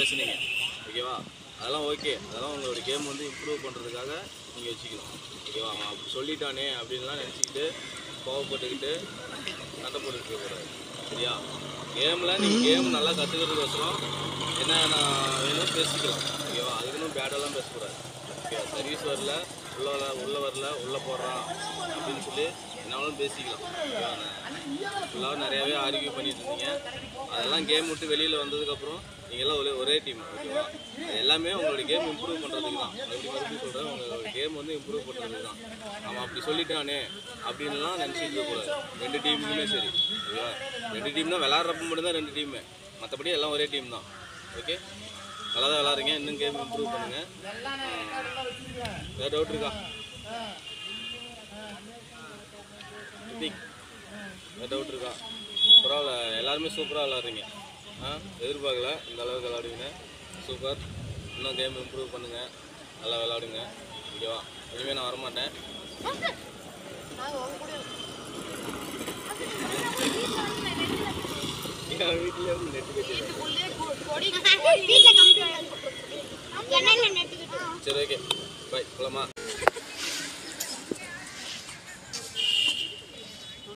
பேசுனீங்க ஓகேவா அதெல்லாம் ஓகே அதெல்லாம் உங்களோட கேம் வந்து இம்ப்ரூவ் பண்ணுறதுக்காக நீங்கள் வச்சுக்கணும் ஓகேவா அவன் அப்படி சொல்லிட்டானே அப்படின்லாம் நினச்சிக்கிட்டு கோவப்பட்டுக்கிட்டு சண்டை போட்டுட்டு இருக்கக்கூடாது சரியா கேமில் நீங்கள் கேம் நல்லா கற்றுக்கிறதுக்கோசரம் என்ன வேணும் பேசிக்கலாம் ஓகேவா அதுக்குன்னு பேடெல்லாம் பேசக்கூடாது ஓகேவா சர்வீஸ் வரல உள்ளே வரல உள்ளே போடுறான் அப்படின்னு சொல்லி என்னாலும் பேசிக்கலாம் ஓகேவா ஃபுல்லாக நிறையாவே ஆர்கியூ பண்ணிட்டு இருந்தீங்க அதெல்லாம் கேம் விட்டு வெளியில் வந்ததுக்கப்புறம் நீங்கள்லாம் ஒரே டீம் ஓகேவா அது எல்லாமே உங்களோட கேம் இம்ப்ரூவ் பண்ணுறதுக்கு தான் மறுபடியும் சொல்கிறேன் உங்களோட கேம் வந்து இம்ப்ரூவ் பண்ணுறதுக்கு தான் அவன் அப்படி சொல்லிட்டானே அப்படின்லாம் நினச்சிட்டு இருக்கக்கூடாது ரெண்டு டீமுக்குமே சரி ஓகேவா ரெண்டு டீம் தான் விளாட்றப்ப மட்டும்தான் ரெண்டு டீமு மற்றபடி எல்லாம் ஒரே டீம் தான் ஓகே நல்லா தான் விளாட்றீங்க இன்னும் கேம் இம்ப்ரூவ் பண்ணுங்கள் வேறு டவுட் இருக்கா வேறு டவுட் இருக்கா பரவாயில்ல எல்லாருமே சூப்பராக விளாட்றீங்க எதிர்பார்க்கல இந்த அளவுக்கு விளாடுவீங்க சூப்பர் இன்னும் கேம் இம்ப்ரூவ் பண்ணுங்கள் நல்லா விளாடுங்க ஓகேவா இனிமேல் நான் வரமாட்டேன் வீட்டிலே நெட்டு சரி ஓகே பாய் போலாமா